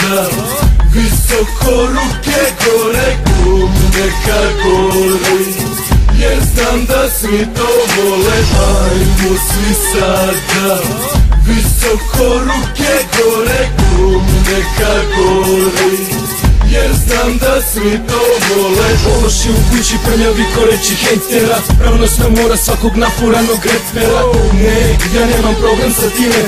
sada visoko ruke gore, klub neka gori, jer znam da svi to vole. Ajmo svi sada visoko ruke gore, klub neka gori, jer znam da svi to vole. Ološi u kući, prljavi koreći hejtera, pravnosna mora svakog nafuranog repera. Ne, ja nemam problem sa time,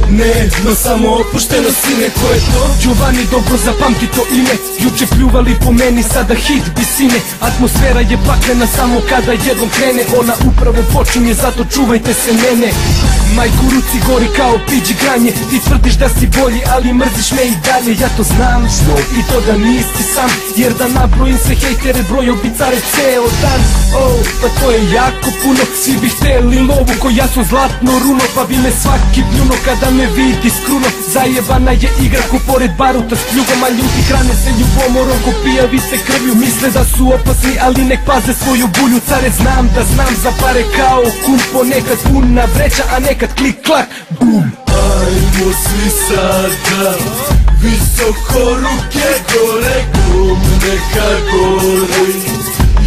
ne, no samo otpušteno sine. Ko je to? Giovanni, dobro zapamti to ime. Juče pljuvali po meni, sada hit visine. Atmosfera je paklena samo kada jednom krene. Ona upravo počinje, zato čuvajte se mene. Majku ruci gori kao piđi granje. Ti tvrdiš da si bolji, ali mrziš me i dalje. Ja to znam, i to da nisi sam, jer da nabrojim sve hejtere broju bicare ceo dan. Pa to je jako puno. Svi bi hteli lovu ko ja sam zlatno runo, pa bi me svaki pljuno kada me vidi skruno. Zajebana je igra ko pored baruta s pljugom, a ljudi hrane se ljubomorom ko pijavi se krvju. Misle da su opasni, ali nek paze svoju bulju. Care, znam da znam za pare kao kum, ponekad puna vreća, a nekad klik klak bum. Ajmo svi sada visoko ruke gore, klub neka gori,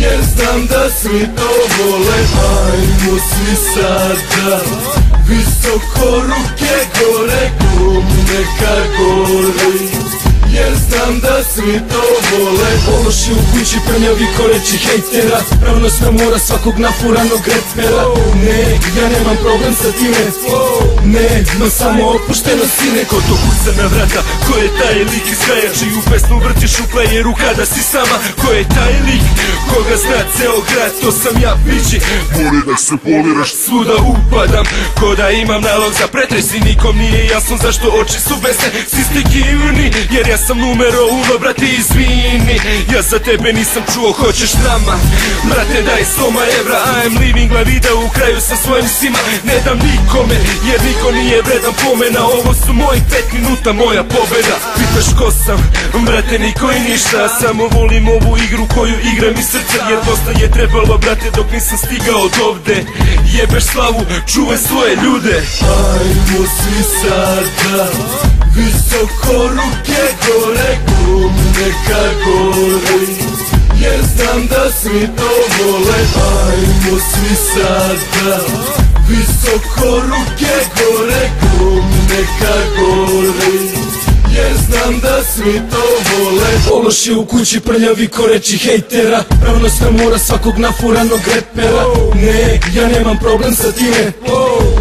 jer znam da svi to vole. Ajmo svi sada visoko ruke gore, klub neka gori, jer znam da svi to vole. Ološi u kući, prljavi koreći hejtera, pravnosna mora svakog nafuranog repera. Ne, ja nemam problem sa time, ne, no samo otpušteno sine. Ko to kuca na vrata, ko je taj lik iz kraja čiju pesmu vrtiš u playeru kada si sama? Ko je taj lik, koga zna ceo grad, to sam ja pići. Mori da se poliraš, svuda upadam, ko da imam nalog za pretres i nikom nije jasno zašto oči su besne. Svi ste divni, jer ja sam numero uno, brate izvini. Ja za tebe nisam čuo, hoćeš nama? Brate daj 100 evra, I'm living la vida u kraju sa svojim sima. Ne dam nikome, jer niko nije vredan pomena. Ovo su moji 5 minuta, moja pobeda. Pitaš ko sam? Brate niko i ništa, samo volim ovu igru koju igra mi srce. Jer dosta je trebalo, brate, dok nisam stigao od ovde. Jebeš slavu, čuvaj svoje ljude. Ajmo svi sada visoko ruke gore, klub neka gori, jer znam da svi to vole. Ajmo svi sada visoko ruke gore, klub neka gori, jer znam da svi to vole. Ološi u kući, prljavi koreći hejtera, pravnosna mora svakog nafuranog repera. Ne, ja nemam problem sa time,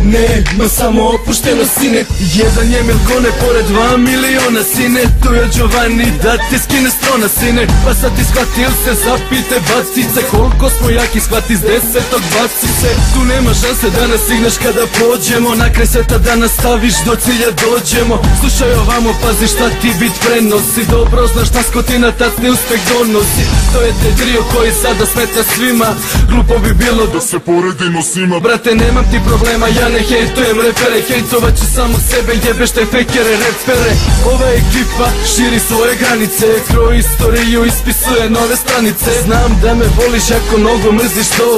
ne, no samo otpušteno sine. Jedan je Milkone pored 2 miliona sine, tu je Giovanni da ti skine strona sine. Pa sad ti shvatil se, zapite bacice, koliko smo jaki, shvati s 10-og baci se. Tu nema šanse da nas signeš kada pođemo, na kraj sveta da nas staviš, do cilja dođemo. Slušaj ovamo, pazi šta ti bit prenosi, dobro znaš šta skotina tatni uspeh donosi. To je te trio koji sada smeta svima, glupo bi bilo da se poredimo s njima. Brate nemam ti problema, ja ne hejtujem repere, hejtovat ću samo sebe, jebeš te fejkere repere. Ova ekipa širi svoje granice, kroji istoriju, ispisuje nove stranice. Znam da me voliš ako mnogo mrziš to,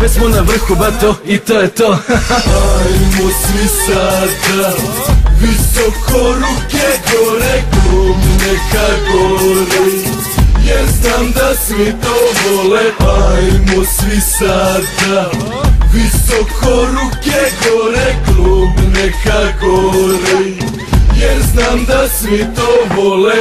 već smo na vrhu bato i to je to. Ajmo svi sada visoko ruke gore, klub neka gori, jer znam da svi to vole. Ajmo svi sada visoko ruke gore, klub neka gori, jer znam da svi to vole.